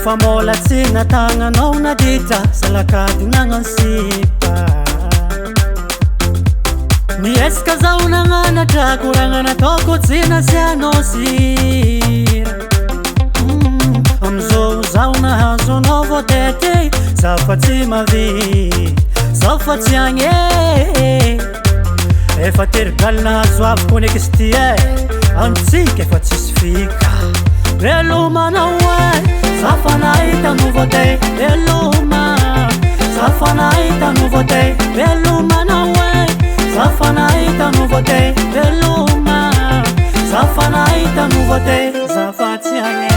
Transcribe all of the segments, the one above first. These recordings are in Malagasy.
Rehefa mbola tsy natagnanao naditra salakady nagnansipa. Miesika zaho nagnanatra koragna nataoko tsy nasianao sira. Amizao zaho nahazo anao voatety, zaho fa tsy mahavita, zaho fa tsy agny e. Efa terigaly nahazo aviko neksty e, amitsika efa tsisy fika. Velomanao e, zaho fa nahita nouveauté. Veloma, zaho fa nahita nouveauté. Velomanao e, zaho fa nahita nouveauté. Veloma, zaho fa nahita nouveauté. Zaho fa tsy agny e.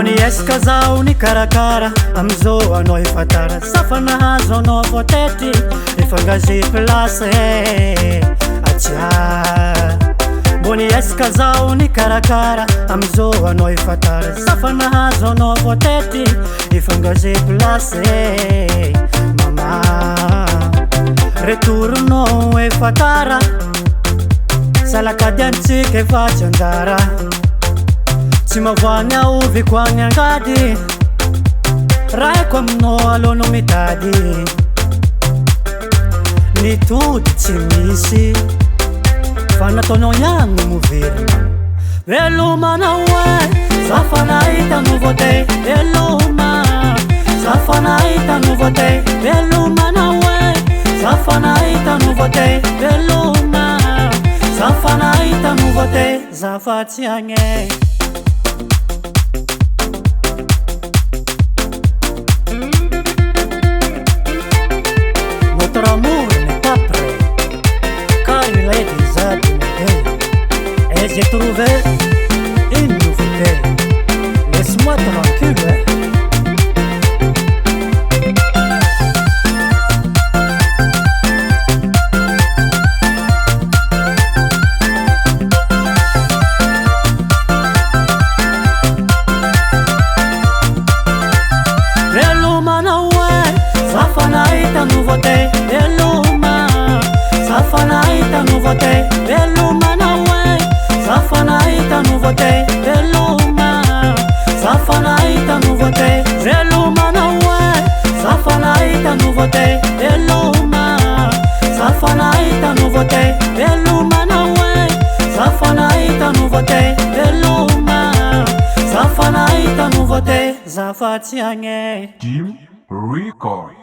Niesika zaho nikarakara, amizao anao efa tara. Safa nahazo anao voatety, efa engagé place e, atsia. Mbo niesika zaho nikarakara, amizao anao efa tara. Safa nahazo anao voatety, efa engagé place e, mama. Retournao efa tara, salakady antsika efa tsy anjara. Tsy mavoany aoviko agny angady, raiko aminao alohanao mitady. Nitody tsy misy, fa nataonao ihany no moverina. Velomanao e, zaho fa nahita nouveauté. Veloma, zaho fa nahita nouveauté. Velomanao e, zaho fa nahita nouveauté. Veloma, zaho fa nahita nouveauté. Zaho fa tsy agny e. Notre amour n'est pas prêt, car il est déjà démodé. Et j'ai trouvé une nouveauté. Laisse-moi tranquille, hein. Nouveauté. Veloma, zaho fa nahita nouveauté. Velomanao e, zaho fa nahita nouveauté. Veloma, zaho fa nahita nouveauté. Velomanao e, zaho fa nahita nouveauté. Veloma, zaho fa nahita nouveauté. Velomanao e, zaho fa nahita nouveauté. Veloma, zaho fa nahita nouveauté. Zaho fa tsy agny e. Jim Record.